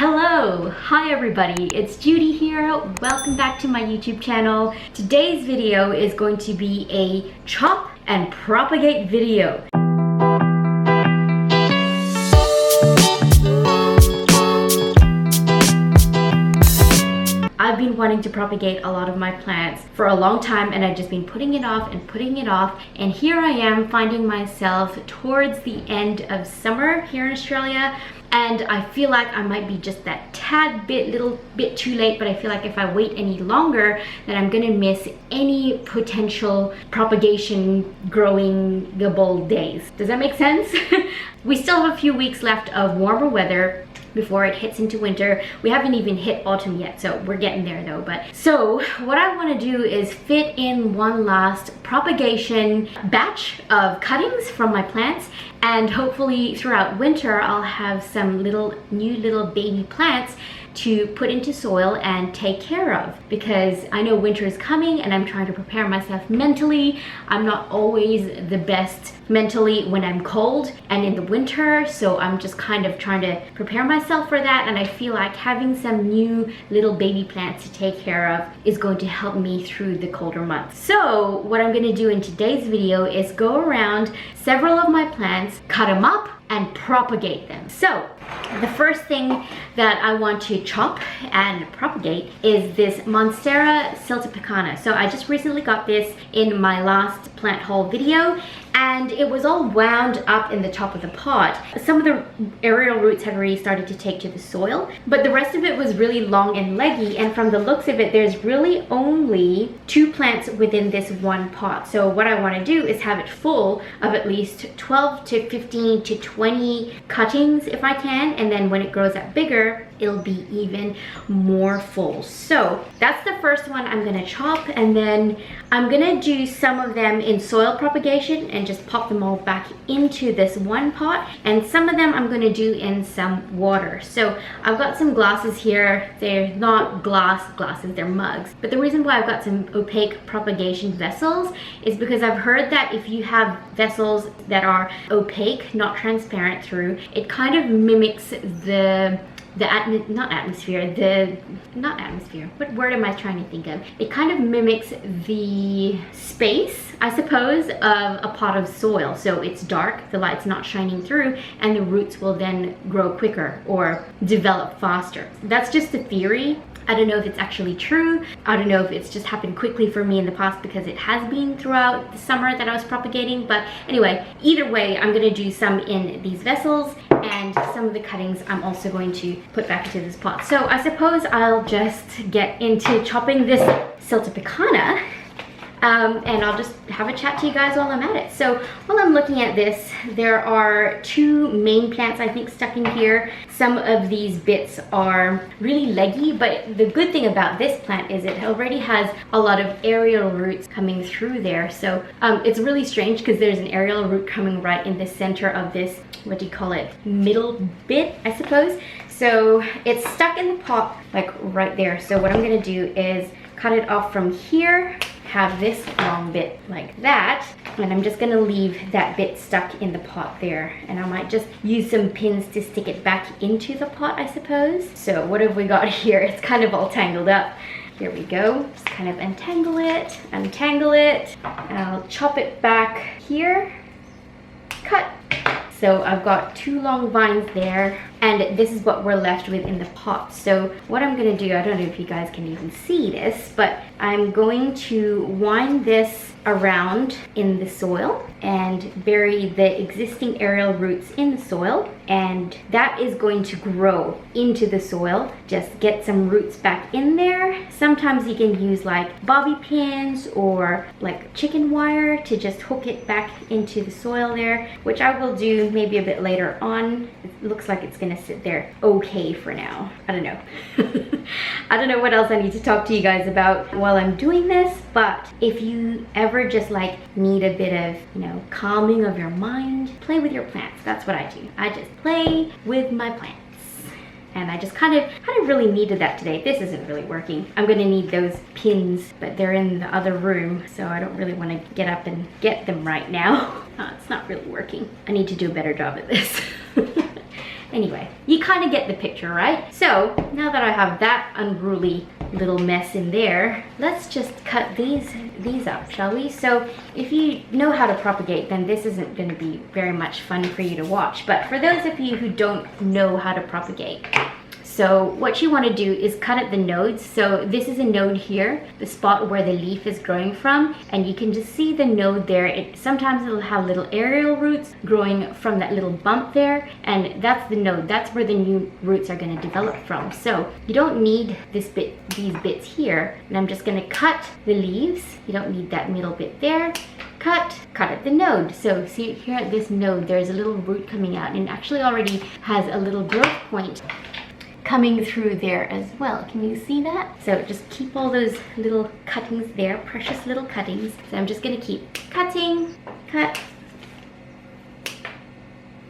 Hello! Hi everybody, it's Judy here. Welcome back to my YouTube channel. Today's video is going to be a chop and propagate video. I've been wanting to propagate a lot of my plants for a long time, and I've just been putting it off and here I am finding myself towards the end of summer here in Australia, and I feel like I might be just that little bit too late, but I feel like if I wait any longer then I'm gonna miss any potential propagation growingable days. Does that make sense? We still have a few weeks left of warmer weather before it hits into winter. We haven't even hit autumn yet, so we're getting there though. But so what I want to do is fit in one last propagation batch of cuttings from my plants, and hopefully throughout winter I'll have some new little baby plants to put into soil and take care of, because I know winter is coming and I'm trying to prepare myself mentally. I'm not always the best mentally when I'm cold and in the winter, so I'm just kind of trying to prepare myself for that, and I feel like having some new little baby plants to take care of is going to help me through the colder months. So what I'm going to do in today's video is go around several of my plants, cut them up and propagate them. So the first thing that I want to chop and propagate is this Monstera siltepecana. So I just recently got this in my last plant haul video, and it was all wound up in the top of the pot. Some of the aerial roots have already started to take to the soil, but the rest of it was really long and leggy, and from the looks of it there's really only 2 plants within this one pot. So what I want to do is have it full of at least 12 to 15 to 20 cuttings if I can, and then when it grows up bigger it'll be even more full. So that's the first one I'm gonna chop, and then I'm gonna do some of them in soil propagation and just pop them all back into this one pot, and some of them I'm gonna do in some water. So I've got some glasses here. They're not glasses, they're mugs. But the reason why I've got some opaque propagation vessels is because I've heard that if you have vessels that are opaque, not transparent through, it kind of mimics what word am I trying to think of? It kind of mimics the space, I suppose, of a pot of soil. So it's dark, the light's not shining through, and the roots will then grow quicker or develop faster. That's just a theory. I don't know if it's actually true. I don't know if it's just happened quickly for me in the past, because it has been throughout the summer that I was propagating. But anyway, either way, I'm gonna do some in these vessels, and some of the cuttings I'm also going to put back into this pot. So I suppose I'll just get into chopping this siltepecana, and I'll just have a chat to you guys while I'm at it. So while I'm looking at this, there are 2 main plants I think stuck in here. Some of these bits are really leggy, but the good thing about this plant is it already has a lot of aerial roots coming through there. So it's really strange because there's an aerial root coming right in the center of this, what do you call it, middle bit, I suppose. So it's stuck in the pot like right there. So what I'm gonna do is cut it off from here, have this long bit like that, and I'm just gonna leave that bit stuck in the pot there, and I might just use some pins to stick it back into the pot, I suppose. So what have we got here? It's kind of all tangled up. Here we go. Just kind of untangle it, and I'll chop it back here. Cut. So I've got 2 long vines there, and this is what we're left with in the pot. So what I'm gonna do, I don't know if you guys can even see this, but I'm going to wind this around in the soil and bury the existing aerial roots in the soil, and that is going to grow into the soil. Just get some roots back in there. Sometimes you can use like bobby pins or like chicken wire to just hook it back into the soil there, which I will do maybe a bit later on. It looks like it's gonna sit there okay for now. I don't know. I don't know what else I need to talk to you guys about while I'm doing this, but if you ever just like need a bit of, you know, calming of your mind, play with your plants. That's what I do. I just play with my plants. And I just kind of really needed that today. This isn't really working. I'm gonna need those pins, but they're in the other room, so I don't really want to get up and get them right now. It's not really working. I need to do a better job at this. Anyway, you kind of get the picture, right? So now that I have that unruly little mess in there, let's just cut these up, shall we? So if you know how to propagate, then this isn't going to be very much fun for you to watch. But for those of you who don't know how to propagate, so what you want to do is cut at the nodes. So this is a node here, the spot where the leaf is growing from, and you can just see the node there. Sometimes it'll have little aerial roots growing from that little bump there, and that's the node. That's where the new roots are going to develop from. So you don't need these bits here, and I'm just going to cut the leaves. You don't need that middle bit there. Cut at the node. So see here at this node, there's a little root coming out, and it actually already has a little growth point coming through there as well. Can you see that? So just keep all those little cuttings there, precious little cuttings. So I'm just gonna keep cutting, cut.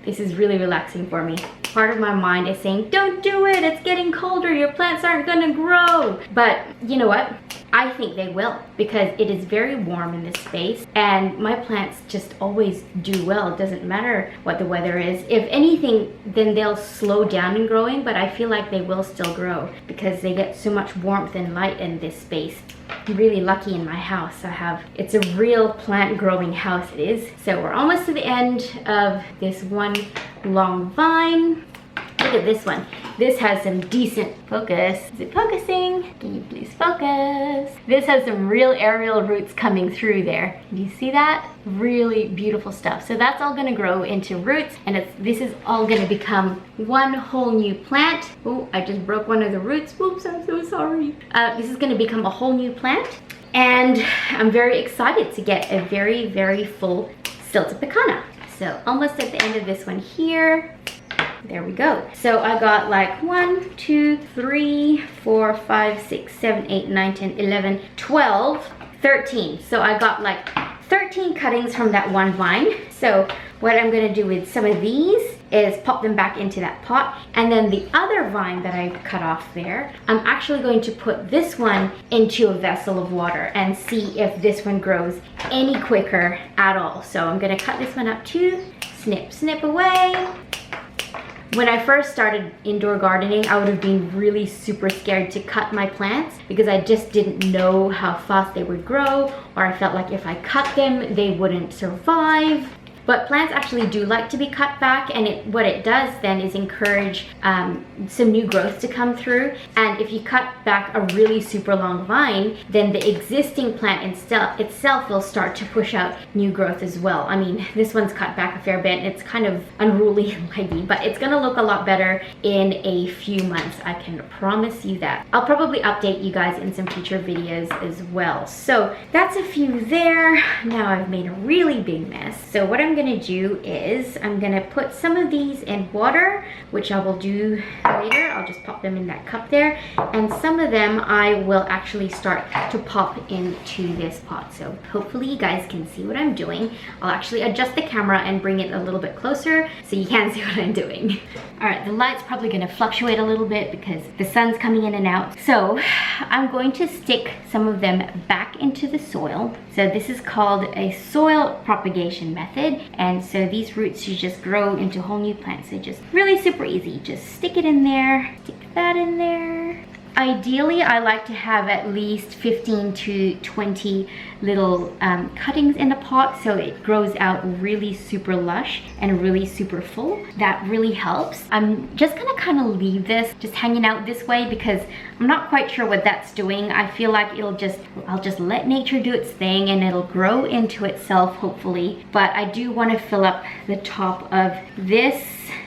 This is really relaxing for me. Part of my mind is saying, don't do it, it's getting colder, your plants aren't gonna grow. But you know what? I think they will, because it is very warm in this space and my plants just always do well. It doesn't matter what the weather is. If anything, then they'll slow down in growing, but I feel like they will still grow because they get so much warmth and light in this space. I'm really lucky in my house. It's a real plant growing house, it is. So we're almost to the end of this one long vine. Look at this one. This has some decent focus. Is it focusing? Can you please focus? This has some real aerial roots coming through there. Can you see that? Really beautiful stuff. So that's all gonna grow into roots, and this is all gonna become one whole new plant. Oh, I just broke one of the roots. Whoops, I'm so sorry. This is gonna become a whole new plant, and I'm very excited to get a very, very full Stiltopicana. So almost at the end of this one here. There we go. So I got like 1, 2, 3, 4, 5, 6, 7, 8, 9, 10, 11, 12, 13. So I got like 13 cuttings from that one vine. So what I'm gonna do with some of these is pop them back into that pot. And then the other vine that I cut off there, I'm actually going to put this one into a vessel of water and see if this one grows any quicker at all. So I'm gonna cut this one up too. Snip, snip away. When I first started indoor gardening, I would have been really super scared to cut my plants because I just didn't know how fast they would grow, or I felt like if I cut them, they wouldn't survive. But plants actually do like to be cut back, and what it does then is encourage some new growth to come through. And if you cut back a really super long vine, then the existing plant itself will start to push out new growth as well. I mean, this one's cut back a fair bit. It's kind of unruly and leggy, but it's gonna look a lot better in a few months. I can promise you that. I'll probably update you guys in some future videos as well. So that's a few there. Now I've made a really big mess. So what I'm gonna do is I'm gonna put some of these in water, which I will do later. I'll just pop them in that cup there, and some of them I will actually start to pop into this pot. So hopefully you guys can see what I'm doing. I'll actually adjust the camera and bring it a little bit closer so you can see what I'm doing. All right, the light's probably gonna fluctuate a little bit because the sun's coming in and out. So I'm going to stick some of them back into the soil. So this is called a soil propagation method. And so these roots, you just grow into whole new plants. They're just really super easy. Just stick it in there, stick that in there. Ideally, I like to have at least 15 to 20 little cuttings in the pot so it grows out really super lush and really super full. That really helps. I'm just gonna kind of leave this just hanging out this way because I'm not quite sure what that's doing. I feel like I'll just let nature do its thing and it'll grow into itself, hopefully. But I do want to fill up the top of this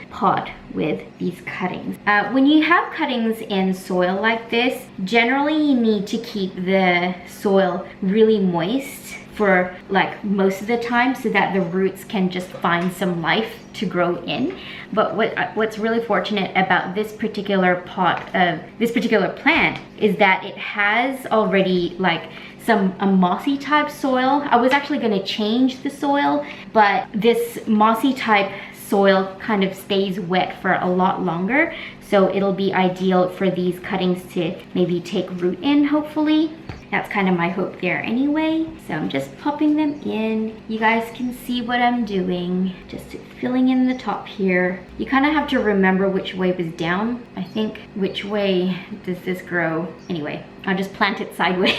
pot with these cuttings. When you have cuttings in soil like this, generally you need to keep the soil really moist for like most of the time so that the roots can just find some life to grow in. But what's really fortunate about this particular pot of this particular plant is that it has already like a mossy type soil. I was actually going to change the soil, but this mossy type soil kind of stays wet for a lot longer. So it'll be ideal for these cuttings to maybe take root in, hopefully. That's kind of my hope there anyway. So I'm just popping them in. You guys can see what I'm doing. Just filling in the top here. You kind of have to remember which way was down. I think, which way does this grow? Anyway, I'll just plant it sideways.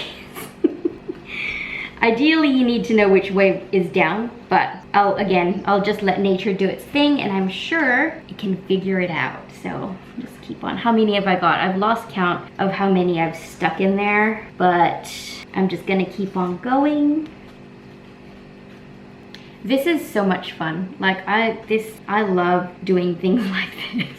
Ideally, you need to know which way is down, but I'll just let nature do its thing, and I'm sure it can figure it out. So just keep on. How many have I got? I've lost count of how many I've stuck in there, but I'm just gonna keep on going. This is so much fun. Like I love doing things like this.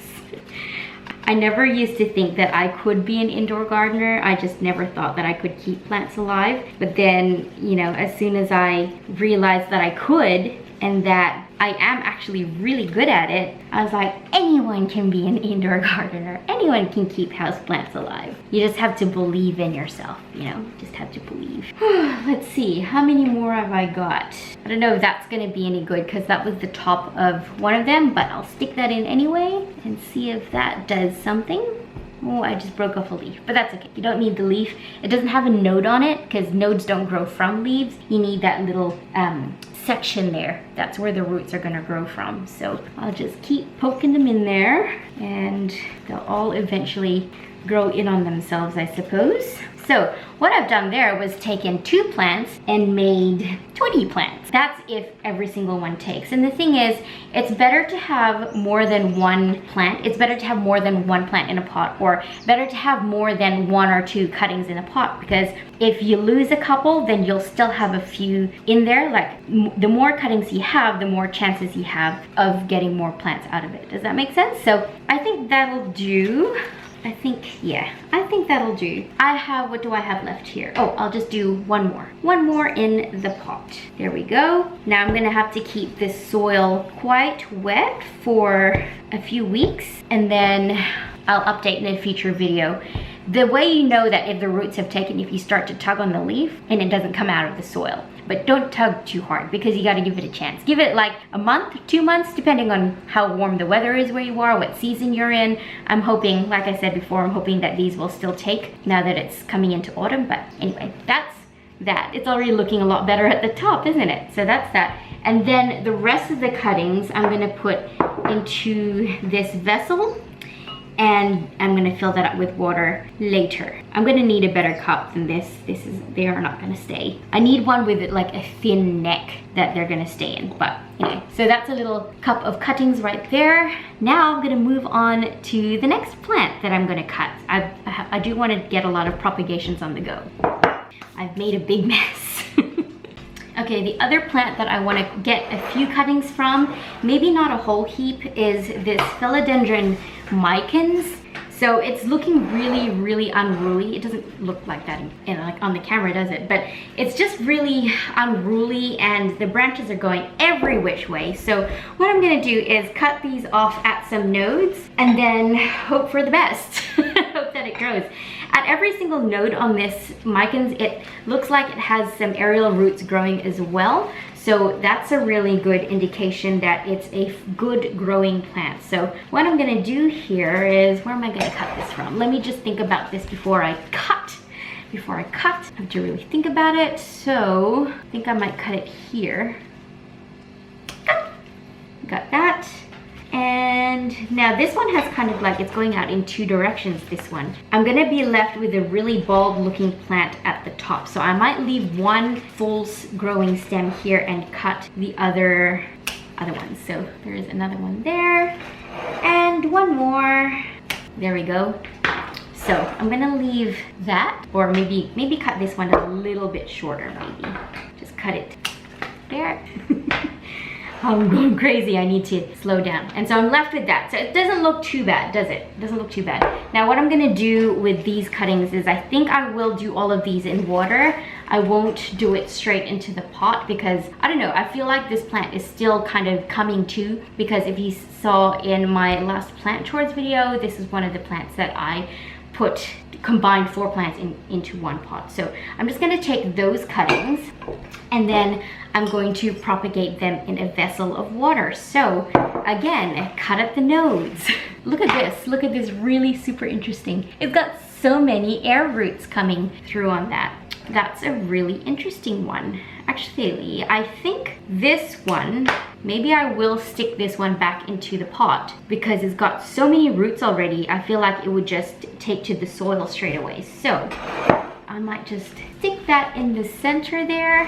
I never used to think that I could be an indoor gardener. I just never thought that I could keep plants alive. But then, you know, as soon as I realized that I could and that I am actually really good at it, I was like, anyone can be an indoor gardener. Anyone can keep houseplants alive. You just have to believe in yourself, you know, just have to believe. Let's see, how many more have I got? I don't know if that's gonna be any good because that was the top of one of them, but I'll stick that in anyway and see if that does something. Oh, I just broke off a leaf, but that's okay. You don't need the leaf. It doesn't have a node on it because nodes don't grow from leaves. You need that little section there. That's where the roots are gonna grow from. So I'll just keep poking them in there and they'll all eventually grow in on themselves, I suppose. So what I've done there was taken 2 plants and made 20 plants. That's if every single one takes. And the thing is, it's better to have more than one plant. It's better to have more than one plant in a pot, or better to have more than 1 or 2 cuttings in a pot, because if you lose a couple, then you'll still have a few in there. Like the more cuttings you have, the more chances you have of getting more plants out of it. Does that make sense? So I think that'll do. I think that'll do. What do I have left here? Oh, I'll just do one more in the pot. There we go. Now I'm gonna have to keep this soil quite wet for a few weeks, and then I'll update in a future video. The way you know that if the roots have taken, if you start to tug on the leaf and it doesn't come out of the soil. But don't tug too hard because you gotta give it a chance. Give it like a month, 2 months, depending on how warm the weather is where you are, what season you're in. I'm hoping, like I said before, I'm hoping that these will still take now that it's coming into autumn. But anyway, that's that. It's already looking a lot better at the top, isn't it? So that's that. And then the rest of the cuttings I'm gonna put into this vessel, and I'm gonna fill that up with water later. I'm gonna need a better cup than this. They are not gonna stay. I need one with like a thin neck that they're gonna stay in. But anyway, so that's a little cup of cuttings right there. Now I'm gonna move on to the next plant that I'm gonna cut. I do wanna get a lot of propagations on the go. I've made a big mess. Okay, the other plant that I want to get a few cuttings from, maybe not a whole heap, is this Philodendron micans. So it's looking really, really unruly. It doesn't look like that like on the camera, does it? But it's just really unruly, and the branches are going every which way. So what I'm gonna do is cut these off at some nodes and then hope for the best. Hope that it grows. At every single node on this micans, it looks like it has some aerial roots growing as well. So that's a really good indication that it's a good growing plant. So what I'm gonna do here is, where am I gonna cut this from? Let me just think about this before I cut. I have to really think about it. So I think I might cut it here. Got that. And now this one has kind of like, it's going out in 2 directions, this one. I'm gonna be left with a really bald looking plant at the top. So I might leave one full growing stem here and cut the other ones. So there's another one there and one more. There we go. So I'm gonna leave that, or maybe cut this one a little bit shorter, maybe. Just cut it there. I'm going crazy, I need to slow down. And so I'm left with that. So it doesn't look too bad, does it? It doesn't look too bad. Now what I'm gonna do with these cuttings is, I think I will do all of these in water. I won't do it straight into the pot because, I don't know, I feel like this plant is still kind of coming to, because if you saw in my last plant tours video, this is one of the plants that I combined 4 plants into one pot. So I'm just going to take those cuttings and then I'm going to propagate them in a vessel of water. So again, cut up the nodes. Look at this, really super interesting. It's got so many air roots coming through on that. That's a really interesting one. Actually, I think this one, maybe I will stick this one back into the pot because it's got so many roots already. I feel like it would just take to the soil straight away. So I might just stick that in the center there.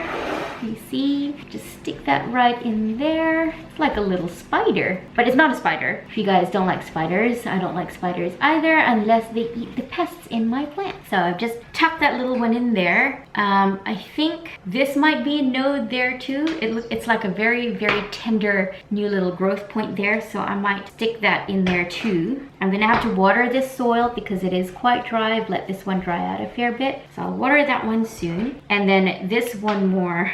You see, just stick that right in there. It's like a little spider, but it's not a spider. If you guys don't like spiders, I don't like spiders either unless they eat the pests in my plant. So I've just tucked that little one in there. I think this might be a node there too. It's like a very, very tender new little growth point there. So I might stick that in there too. I'm gonna have to water this soil because it is quite dry. I've let this one dry out a fair bit. So I'll water that one soon. And then this one more,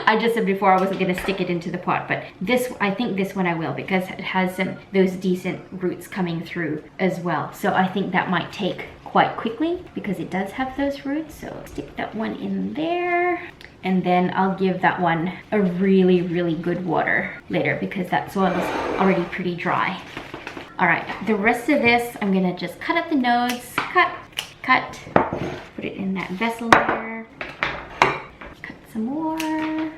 I just said before I wasn't gonna stick it into the pot, but I think this one I will because it has those decent roots coming through as well. So I think that might take quite quickly because it does have those roots. So stick that one in there. And then I'll give that one a really, really good water later because that soil is already pretty dry. All right, the rest of this, I'm gonna just cut up the nodes, cut, put it in that vessel there, cut some more.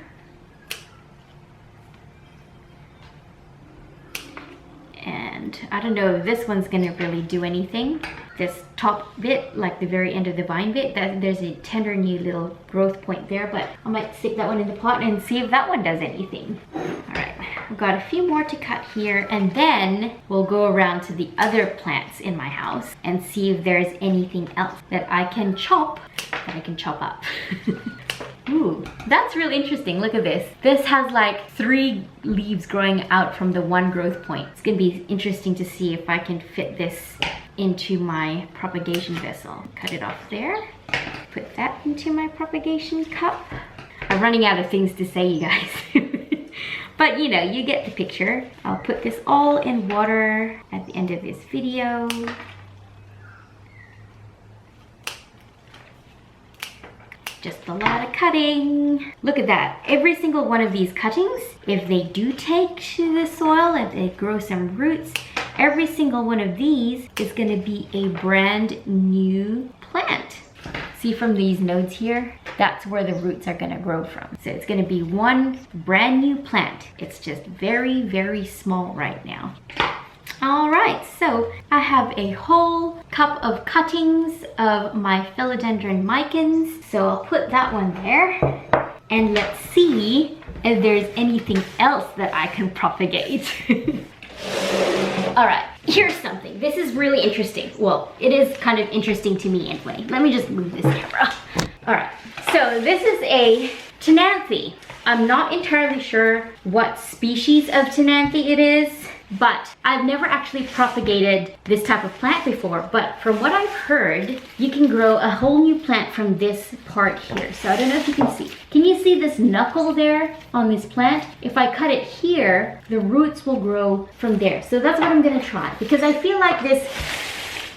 And I don't know if this one's gonna really do anything. This top bit, like the very end of the vine bit, there's a tender new little growth point there, but I might stick that one in the pot and see if that one does anything. All right, I've got a few more to cut here, and then we'll go around to the other plants in my house and see if there's anything else that I can chop up. Ooh, that's really interesting. Look at this. This has like 3 leaves growing out from the one growth point. It's gonna be interesting to see if I can fit this into my propagation vessel. Cut it off there. Put that into my propagation cup. I'm running out of things to say, you guys. But you know, you get the picture. I'll put this all in water at the end of this video. Just a lot of cutting. Look at that. Every single one of these cuttings, if they do take to the soil and they grow some roots, every single one of these is gonna be a brand new plant. See from these nodes here? That's where the roots are gonna grow from. So it's gonna be one brand new plant. It's just very, very small right now. All right, so I have a whole cup of cuttings of my Philodendron micans. So I'll put that one there. And let's see if there's anything else that I can propagate. All right, here's something. This is really interesting. Well, it is kind of interesting to me anyway. Let me just move this camera. All right, so this is a Tenanti. I'm not entirely sure what species of Tenanti it is, but I've never actually propagated this type of plant before. But from what I've heard, you can grow a whole new plant from this part here. So I don't know if you can see. Can you see this knuckle there on this plant? If I cut it here, the roots will grow from there. So that's what I'm gonna try because I feel like this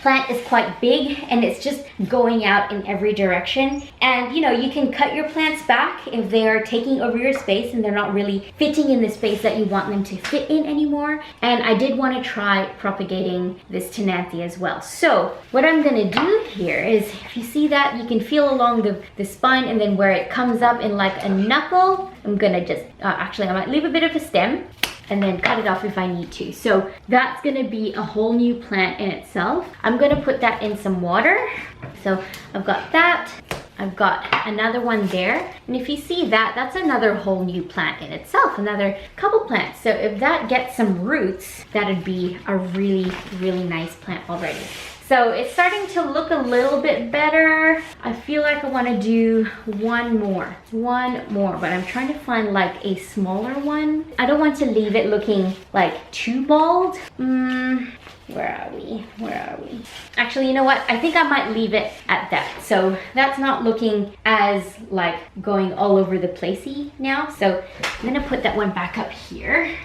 plant is quite big and it's just going out in every direction. And you know, you can cut your plants back if they are taking over your space and they're not really fitting in the space that you want them to fit in anymore. And I did want to try propagating this Tenanti as well. So what I'm gonna do here is, if you see that, you can feel along the spine and then where it comes up in like a knuckle, I'm gonna just, actually I might leave a bit of a stem and then cut it off if I need to. So that's gonna be a whole new plant in itself. I'm gonna put that in some water. So I've got that, I've got another one there. And if you see that, that's another whole new plant in itself, another couple plants. So if that gets some roots, that'd be a really, really nice plant already. So it's starting to look a little bit better. I feel like I want to do one more, but I'm trying to find like a smaller one. I don't want to leave it looking like too bald. Where are we? Where are we? Actually, you know what? I think I might leave it at that. So that's not looking as like going all over the placey now. So I'm gonna put that one back up here.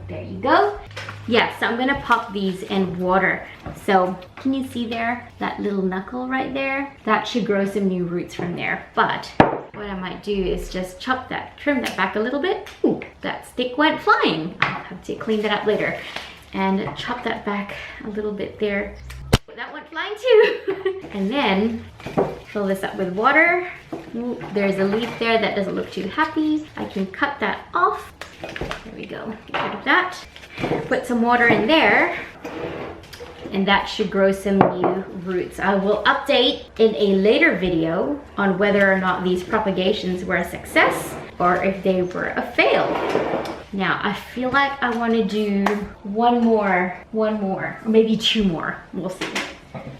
There you go. Yeah, so I'm gonna pop these in water. So can you see there, that little knuckle right there? That should grow some new roots from there. But what I might do is just chop that, trim that back a little bit. Ooh, that stick went flying. I'll have to clean that up later. And chop that back a little bit there. That went flying too. And then fill this up with water. Ooh, there's a leaf there that doesn't look too happy. I can cut that off. There we go, get rid of that. Put some water in there, and that should grow some new roots. I will update in a later video on whether or not these propagations were a success or if they were a fail. Now, I feel like I want to do one more, or maybe two more. We'll see.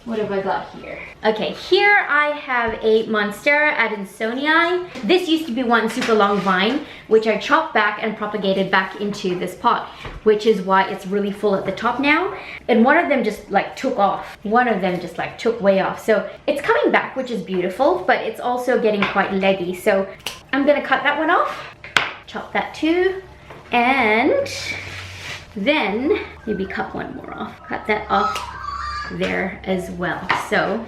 What have I got here? Okay, here I have a Monstera adansonii. This used to be one super long vine, which I chopped back and propagated back into this pot, which is why it's really full at the top now. And one of them just like took off. One of them just like took way off. So it's coming back, which is beautiful, but it's also getting quite leggy. So I'm gonna cut that one off, chop that too, and then maybe cut one more off. Cut that off there as well. So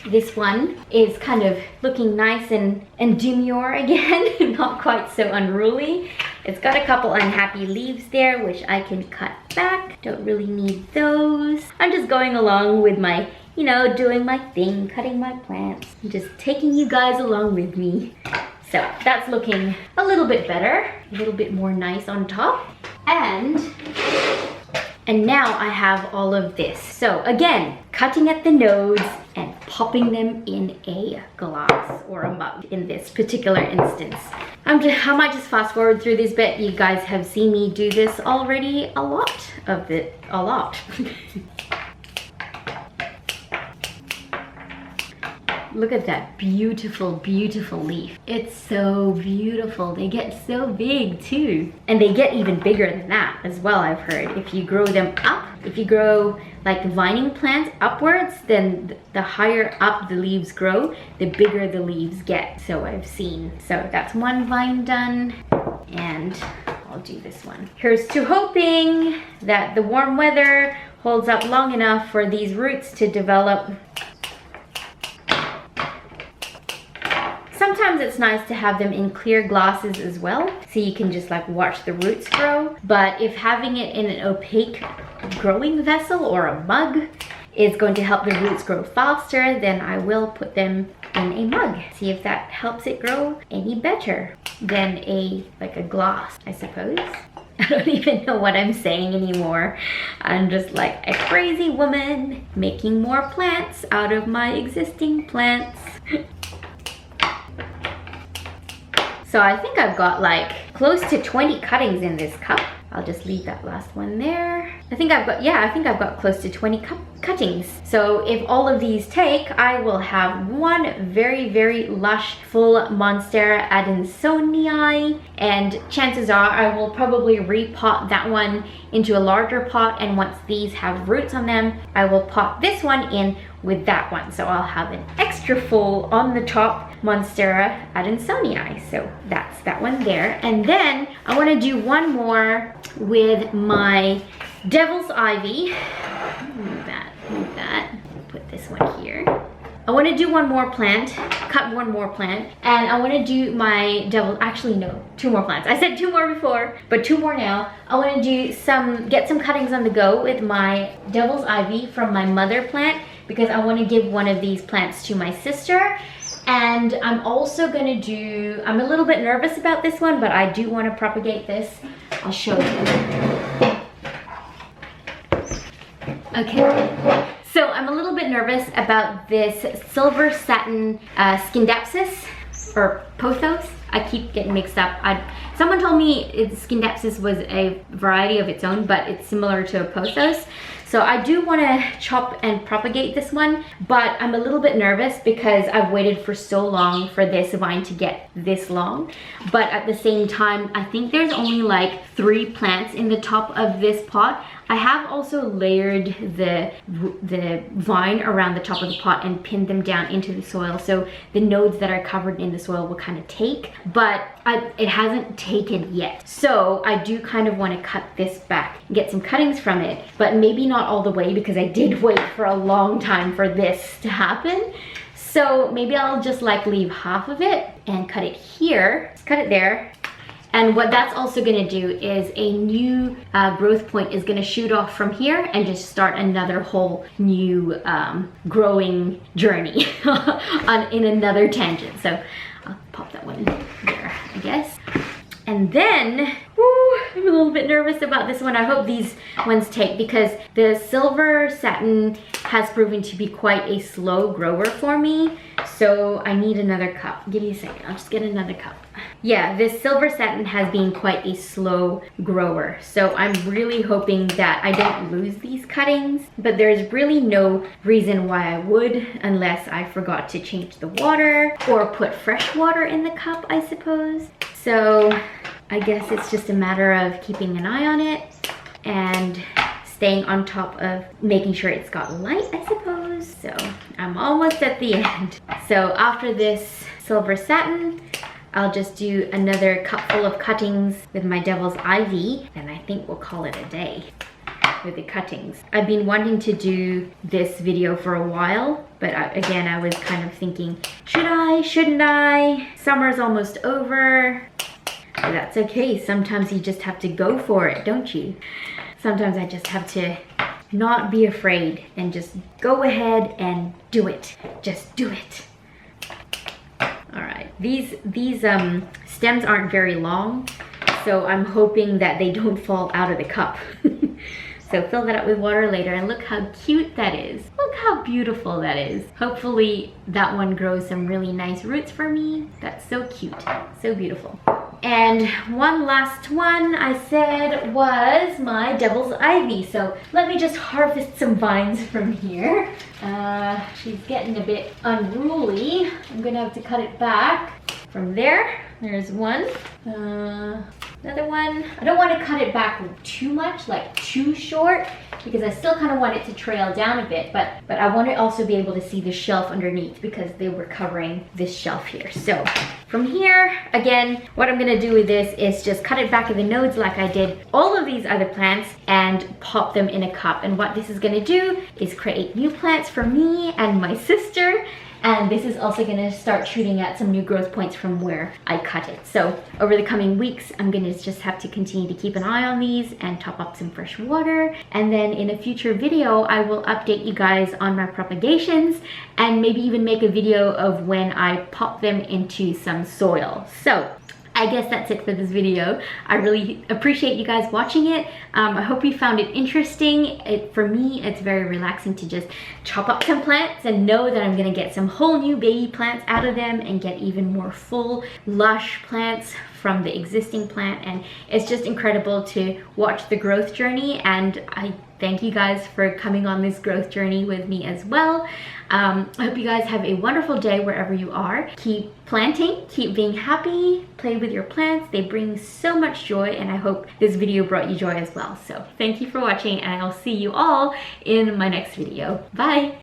this one is kind of looking nice and demure again, not quite so unruly. It's got a couple unhappy leaves there, which I can cut back. Don't really need those. I'm just going along with my, you know, doing my thing, cutting my plants. I'm just taking you guys along with me. So that's looking a little bit better, a little bit more nice on top. And now I have all of this. So again, cutting at the nodes and popping them in a glass or a mug in this particular instance. I might just fast forward through this bit. You guys have seen me do this already a lot. Look at that beautiful, beautiful leaf. It's so beautiful. They get so big too. And they get even bigger than that as well, I've heard. If you grow them up, if you grow like vining plants upwards, then the higher up the leaves grow, the bigger the leaves get. So I've seen. So that's one vine done. And I'll do this one. Here's to hoping that the warm weather holds up long enough for these roots to develop. Sometimes it's nice to have them in clear glasses as well, so you can just like watch the roots grow. But if having it in an opaque growing vessel or a mug is going to help the roots grow faster, then I will put them in a mug. See if that helps it grow any better than a glass, I suppose. I don't even know what I'm saying anymore. I'm just like a crazy woman making more plants out of my existing plants. So I think I've got like close to 20 cuttings in this cup. I'll just leave that last one there. I think I've got close to 20 cuttings. So if all of these take, I will have one very, very lush full Monstera adansonii, and chances are I will probably repot that one into a larger pot, and once these have roots on them, I will pot this one in with that one. So I'll have an extra full on the top Monstera adansonii. So that's that one there. And then I want to do one more with my devil's ivy. Move that. Put this one here. I want to do one more plant, cut one more plant, and I want to do my two more plants. I said two more before, but two more now. I want to do get some cuttings on the go with my devil's ivy from my mother plant, because I want to give one of these plants to my sister. And I'm also gonna do, I'm a little bit nervous about this one, but I do want to propagate this. I'll show you. Okay, so I'm a little bit nervous about this silver satin Scindapsus, or pothos. I keep getting mixed up. Someone told me Scindapsus was a variety of its own, but it's similar to a pothos. So I do want to chop and propagate this one, but I'm a little bit nervous because I've waited for so long for this vine to get this long. But at the same time, I think there's only like 3 plants in the top of this pot. I have also layered the vine around the top of the pot and pinned them down into the soil, so the nodes that are covered in the soil will kind of take, but it hasn't taken yet. So I do kind of want to cut this back, get some cuttings from it, but maybe not all the way because I did wait for a long time for this to happen. So maybe I'll just like leave half of it and cut it here, just cut it there. And what that's also gonna do is a new growth point is gonna shoot off from here and just start another whole new growing journey in another tangent. So I'll pop that one there, I guess. And then, I'm a little bit nervous about this one. I hope these ones take because the silver satin has proven to be quite a slow grower for me. So I need another cup. Give me a second, I'll just get another cup. Yeah, this silver satin has been quite a slow grower. So I'm really hoping that I don't lose these cuttings, but there's really no reason why I would unless I forgot to change the water or put fresh water in the cup, I suppose. So I guess it's just a matter of keeping an eye on it and staying on top of making sure it's got light, I suppose. So I'm almost at the end. So after this silver satin, I'll just do another cupful of cuttings with my devil's ivy, and I think we'll call it a day with the cuttings. I've been wanting to do this video for a while, but again, I was kind of thinking, should I, shouldn't I? Summer's almost over. But that's okay. Sometimes you just have to go for it, don't you? Sometimes I just have to not be afraid and just go ahead and do it. Just do it. All right, these stems aren't very long, so I'm hoping that they don't fall out of the cup. So fill that up with water later, and look how cute that is. Look how beautiful that is. Hopefully that one grows some really nice roots for me. That's so cute, so beautiful. And one last one I said was my devil's ivy. So let me just harvest some vines from here. She's getting a bit unruly. I'm gonna have to cut it back from there. There's one. Another one. I don't want to cut it back too much, like too short, because I still kind of want it to trail down a bit, but I want to also be able to see the shelf underneath because they were covering this shelf here. So from here, again, what I'm going to do with this is just cut it back at the nodes like I did all of these other plants and pop them in a cup. And what this is going to do is create new plants for me and my sister. And this is also gonna start shooting at some new growth points from where I cut it. So over the coming weeks, I'm gonna just have to continue to keep an eye on these and top up some fresh water. And then in a future video, I will update you guys on my propagations and maybe even make a video of when I pop them into some soil. So I guess that's it for this video. I really appreciate you guys watching it. I hope you found it interesting. For me, it's very relaxing to just chop up some plants and know that I'm gonna get some whole new baby plants out of them and get even more full, lush plants from the existing plant. And it's just incredible to watch the growth journey, and I thank you guys for coming on this growth journey with me as well. I hope you guys have a wonderful day wherever you are. Keep planting, keep being happy, play with your plants. They bring so much joy, and I hope this video brought you joy as well. So thank you for watching, and I'll see you all in my next video. Bye!